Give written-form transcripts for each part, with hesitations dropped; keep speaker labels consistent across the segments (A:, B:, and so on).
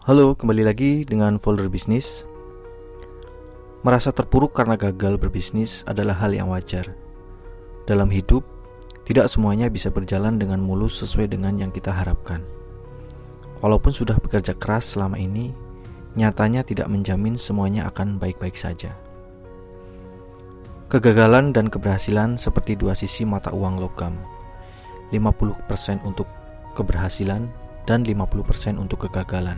A: Halo, kembali lagi dengan Folder Bisnis. Merasa terpuruk karena gagal berbisnis adalah hal yang wajar. Dalam hidup, tidak semuanya bisa berjalan dengan mulus sesuai dengan yang kita harapkan. Walaupun sudah bekerja keras selama ini, nyatanya tidak menjamin semuanya akan baik-baik saja. Kegagalan dan keberhasilan seperti dua sisi mata uang logam. 50% untuk keberhasilan dan 50% untuk kegagalan.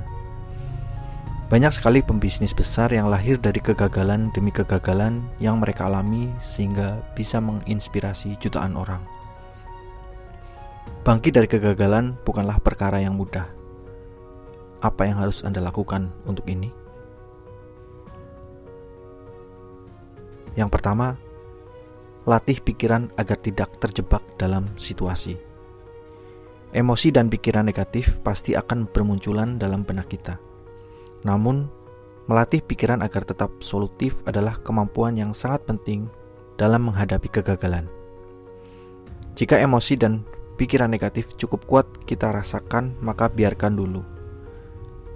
A: Banyak sekali pembisnis besar yang lahir dari kegagalan demi kegagalan yang mereka alami sehingga bisa menginspirasi jutaan orang. Bangkit dari kegagalan bukanlah perkara yang mudah. Apa yang harus Anda lakukan untuk ini? Yang pertama, latih pikiran agar tidak terjebak dalam situasi. Emosi dan pikiran negatif pasti akan bermunculan dalam benak kita. Namun, melatih pikiran agar tetap solutif adalah kemampuan yang sangat penting dalam menghadapi kegagalan. Jika emosi dan pikiran negatif cukup kuat kita rasakan, maka biarkan dulu.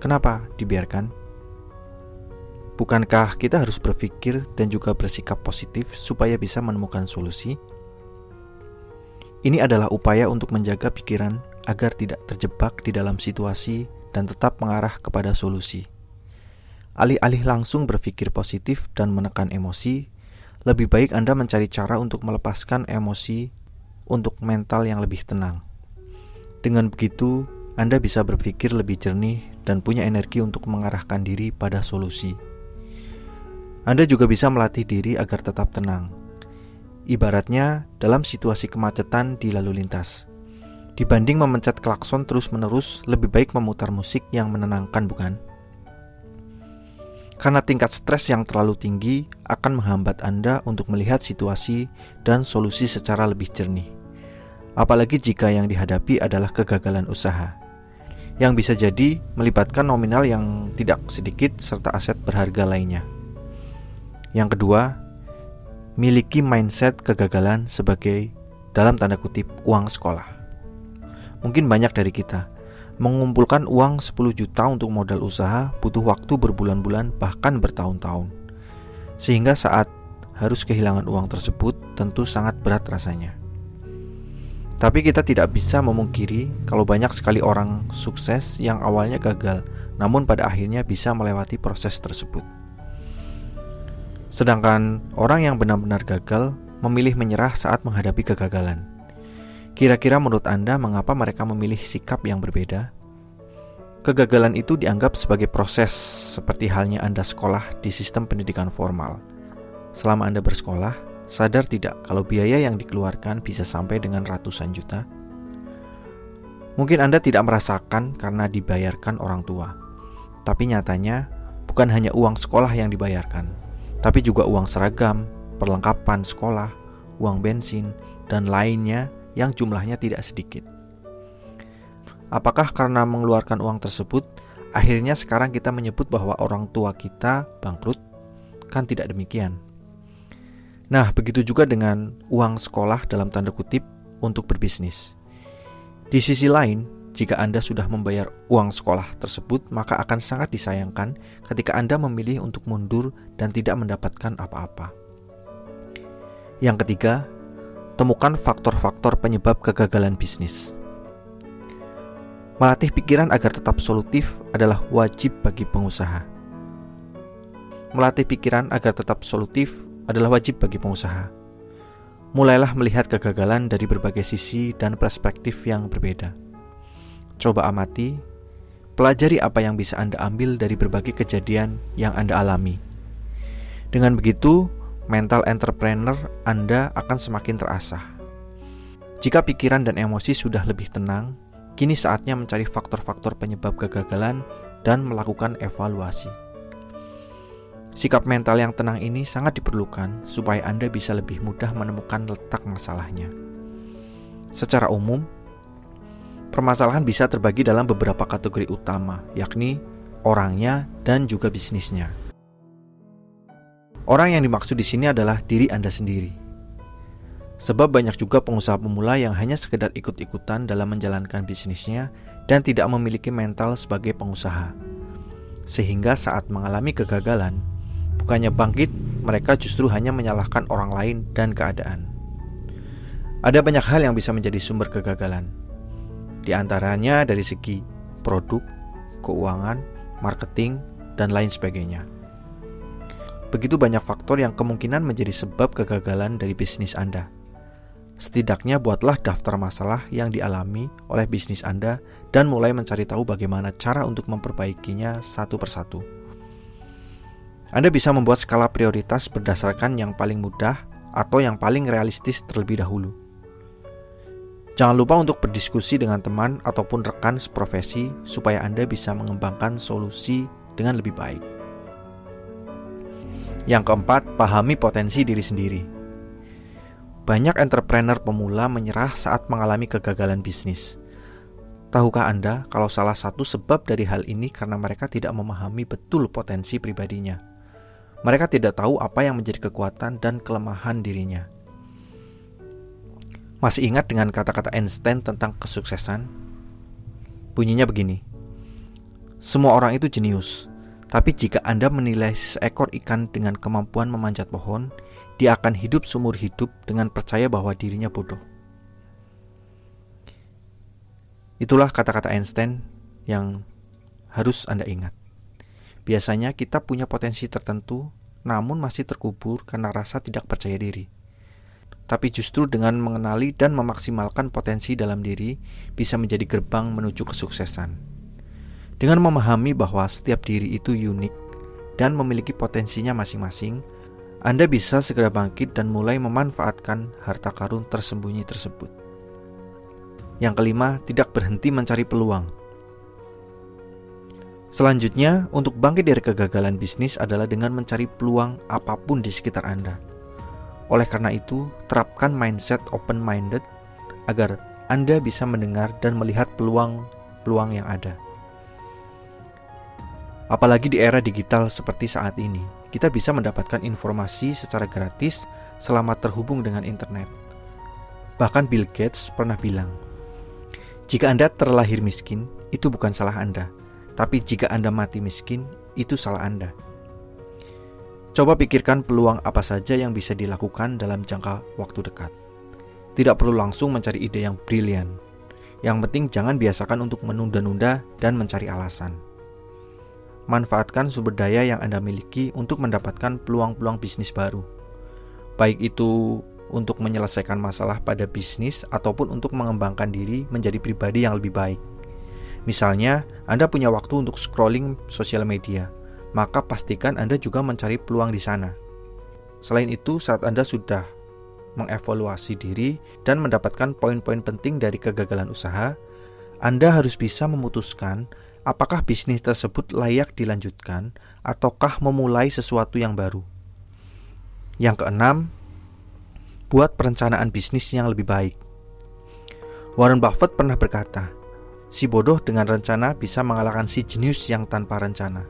A: Kenapa dibiarkan? Bukankah kita harus berpikir dan juga bersikap positif supaya bisa menemukan solusi? Ini adalah upaya untuk menjaga pikiran agar tidak terjebak di dalam situasi dan tetap mengarah kepada solusi. Alih-alih langsung berpikir positif dan menekan emosi, lebih baik Anda mencari cara untuk melepaskan emosi untuk mental yang lebih tenang. Dengan begitu, Anda bisa berpikir lebih jernih dan punya energi untuk mengarahkan diri pada solusi. Anda juga bisa melatih diri agar tetap tenang. Ibaratnya dalam situasi kemacetan di lalu lintas. Dibanding memencet klakson terus-menerus, lebih baik memutar musik yang menenangkan, bukan? Karena tingkat stres yang terlalu tinggi akan menghambat Anda untuk melihat situasi dan solusi secara lebih jernih. Apalagi jika yang dihadapi adalah kegagalan usaha, yang bisa jadi melibatkan nominal yang tidak sedikit serta aset berharga lainnya. Yang kedua, miliki mindset kegagalan sebagai dalam tanda kutip uang sekolah. Mungkin banyak dari kita mengumpulkan uang 10 juta untuk modal usaha butuh waktu berbulan-bulan bahkan bertahun-tahun. Sehingga saat harus kehilangan uang tersebut tentu sangat berat rasanya. Tapi kita tidak bisa memungkiri kalau banyak sekali orang sukses yang awalnya gagal, namun pada akhirnya bisa melewati proses tersebut. Sedangkan orang yang benar-benar gagal memilih menyerah saat menghadapi kegagalan. Kira-kira menurut Anda mengapa mereka memilih sikap yang berbeda? Kegagalan itu dianggap sebagai proses, seperti halnya Anda sekolah di sistem pendidikan formal. Selama Anda bersekolah, sadar tidak kalau biaya yang dikeluarkan bisa sampai dengan ratusan juta? Mungkin Anda tidak merasakan karena dibayarkan orang tua. Tapi nyatanya, bukan hanya uang sekolah yang dibayarkan, tapi juga uang seragam, perlengkapan sekolah, uang bensin, dan lainnya yang jumlahnya tidak sedikit. Apakah karena mengeluarkan uang tersebut, akhirnya sekarang kita menyebut bahwa orang tua kita bangkrut? Kan tidak demikian. Nah, begitu juga dengan uang sekolah dalam tanda kutip untuk berbisnis. Di sisi lain, jika Anda sudah membayar uang sekolah tersebut, maka akan sangat disayangkan ketika Anda memilih untuk mundur dan tidak mendapatkan apa-apa. Yang ketiga, temukan faktor-faktor penyebab kegagalan bisnis. Melatih pikiran agar tetap solutif adalah wajib bagi pengusaha. Melatih pikiran agar tetap solutif adalah wajib bagi pengusaha. Mulailah melihat kegagalan dari berbagai sisi dan perspektif yang berbeda. Coba amati, pelajari apa yang bisa Anda ambil dari berbagai kejadian yang Anda alami. Dengan begitu, mental entrepreneur Anda akan semakin terasah. Jika pikiran dan emosi sudah lebih tenang, kini saatnya mencari faktor-faktor penyebab kegagalan dan melakukan evaluasi. Sikap mental yang tenang ini sangat diperlukan supaya Anda bisa lebih mudah menemukan letak masalahnya. Secara umum, permasalahan bisa terbagi dalam beberapa kategori utama, yakni orangnya dan juga bisnisnya. Orang yang dimaksud di sini adalah diri Anda sendiri. Sebab banyak juga pengusaha pemula yang hanya sekedar ikut-ikutan dalam menjalankan bisnisnya dan tidak memiliki mental sebagai pengusaha. Sehingga saat mengalami kegagalan, bukannya bangkit, mereka justru hanya menyalahkan orang lain dan keadaan. Ada banyak hal yang bisa menjadi sumber kegagalan. Di antaranya dari segi produk, keuangan, marketing, dan lain sebagainya. Begitu banyak faktor yang kemungkinan menjadi sebab kegagalan dari bisnis Anda. Setidaknya buatlah daftar masalah yang dialami oleh bisnis Anda dan mulai mencari tahu bagaimana cara untuk memperbaikinya satu persatu. Anda bisa membuat skala prioritas berdasarkan yang paling mudah atau yang paling realistis terlebih dahulu. Jangan lupa untuk berdiskusi dengan teman ataupun rekan seprofesi supaya Anda bisa mengembangkan solusi dengan lebih baik. Yang keempat, pahami potensi diri sendiri. Banyak entrepreneur pemula menyerah saat mengalami kegagalan bisnis. Tahukah Anda kalau salah satu sebab dari hal ini karena mereka tidak memahami betul potensi pribadinya. Mereka tidak tahu apa yang menjadi kekuatan dan kelemahan dirinya. Masih ingat dengan kata-kata Einstein tentang kesuksesan? Bunyinya begini, semua orang itu jenius, tapi jika Anda menilai seekor ikan dengan kemampuan memanjat pohon, dia akan hidup seumur hidup dengan percaya bahwa dirinya bodoh. Itulah kata-kata Einstein yang harus Anda ingat. Biasanya kita punya potensi tertentu, namun masih terkubur karena rasa tidak percaya diri. Tapi justru dengan mengenali dan memaksimalkan potensi dalam diri, bisa menjadi gerbang menuju kesuksesan. Dengan memahami bahwa setiap diri itu unik dan memiliki potensinya masing-masing, Anda bisa segera bangkit dan mulai memanfaatkan harta karun tersembunyi tersebut. Yang kelima, tidak berhenti mencari peluang. Selanjutnya, untuk bangkit dari kegagalan bisnis adalah dengan mencari peluang apapun di sekitar Anda. Oleh karena itu, terapkan mindset open-minded agar Anda bisa mendengar dan melihat peluang-peluang yang ada. Apalagi di era digital seperti saat ini, kita bisa mendapatkan informasi secara gratis selama terhubung dengan internet. Bahkan Bill Gates pernah bilang, jika Anda terlahir miskin, itu bukan salah Anda. Tapi jika Anda mati miskin, itu salah Anda. Coba pikirkan peluang apa saja yang bisa dilakukan dalam jangka waktu dekat. Tidak perlu langsung mencari ide yang brilian. Yang penting jangan biasakan untuk menunda-nunda dan mencari alasan. Manfaatkan sumber daya yang Anda miliki untuk mendapatkan peluang-peluang bisnis baru. Baik itu untuk menyelesaikan masalah pada bisnis ataupun untuk mengembangkan diri menjadi pribadi yang lebih baik. Misalnya, Anda punya waktu untuk scrolling sosial media, maka pastikan Anda juga mencari peluang di sana. Selain itu, saat Anda sudah mengevaluasi diri dan mendapatkan poin-poin penting dari kegagalan usaha, Anda harus bisa memutuskan apakah bisnis tersebut layak dilanjutkan ataukah memulai sesuatu yang baru. Yang keenam, buat perencanaan bisnis yang lebih baik. Warren Buffett pernah berkata, si bodoh dengan rencana bisa mengalahkan si jenius yang tanpa rencana.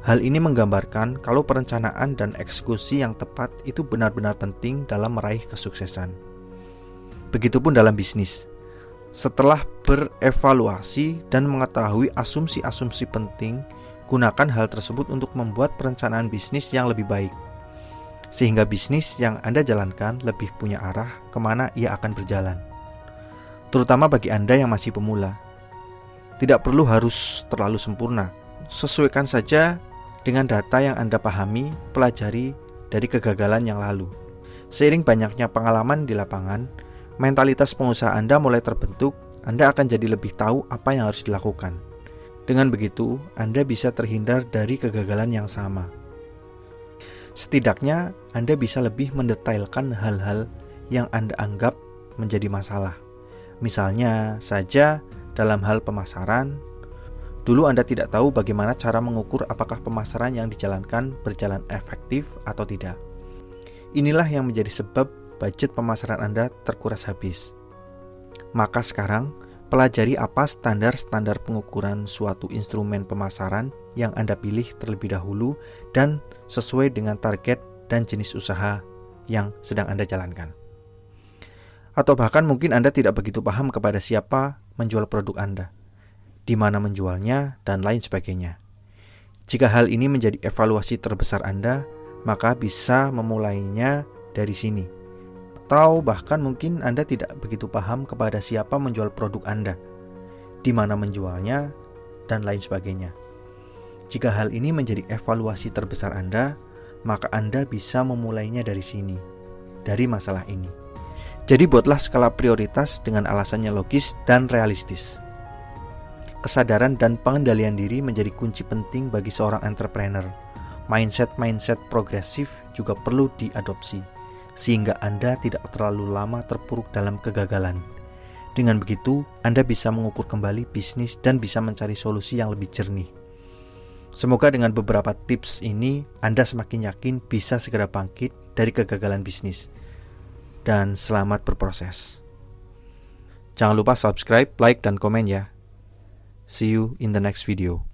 A: Hal ini menggambarkan kalau perencanaan dan eksekusi yang tepat itu benar-benar penting dalam meraih kesuksesan. Begitupun dalam bisnis. Setelah berevaluasi dan mengetahui asumsi-asumsi penting, gunakan hal tersebut untuk membuat perencanaan bisnis yang lebih baik. Sehingga bisnis yang Anda jalankan lebih punya arah kemana ia akan berjalan. Terutama bagi Anda yang masih pemula. Tidak perlu harus terlalu sempurna. Sesuaikan saja dengan data yang Anda pahami, pelajari dari kegagalan yang lalu. Seiring banyaknya pengalaman di lapangan, mentalitas pengusaha Anda mulai terbentuk, Anda akan jadi lebih tahu apa yang harus dilakukan. Dengan begitu, Anda bisa terhindar dari kegagalan yang sama. Setidaknya, Anda bisa lebih mendetailkan hal-hal yang Anda anggap menjadi masalah. Misalnya saja dalam hal pemasaran, dulu Anda tidak tahu bagaimana cara mengukur apakah pemasaran yang dijalankan berjalan efektif atau tidak. Inilah yang menjadi sebab budget pemasaran Anda terkuras habis. Maka sekarang, pelajari apa standar-standar pengukuran suatu instrumen pemasaran yang Anda pilih terlebih dahulu dan sesuai dengan target dan jenis usaha yang sedang Anda jalankan. Atau bahkan mungkin Anda tidak begitu paham kepada siapa menjual produk Anda, di mana menjualnya, dan lain sebagainya. Jika hal ini menjadi evaluasi terbesar Anda, maka bisa memulainya dari sini. Atau bahkan mungkin Anda tidak begitu paham kepada siapa menjual produk Anda, di mana menjualnya, dan lain sebagainya. Jika hal ini menjadi evaluasi terbesar Anda, maka Anda bisa memulainya dari sini, dari masalah ini. Jadi buatlah skala prioritas dengan alasannya logis dan realistis. Kesadaran dan pengendalian diri menjadi kunci penting bagi seorang entrepreneur. Mindset progresif juga perlu diadopsi, sehingga Anda tidak terlalu lama terpuruk dalam kegagalan. Dengan begitu, Anda bisa mengukur kembali bisnis dan bisa mencari solusi yang lebih jernih. Semoga dengan beberapa tips ini, Anda semakin yakin bisa segera bangkit dari kegagalan bisnis. Dan selamat berproses. Jangan lupa subscribe, like, dan komen ya. See you in the next video.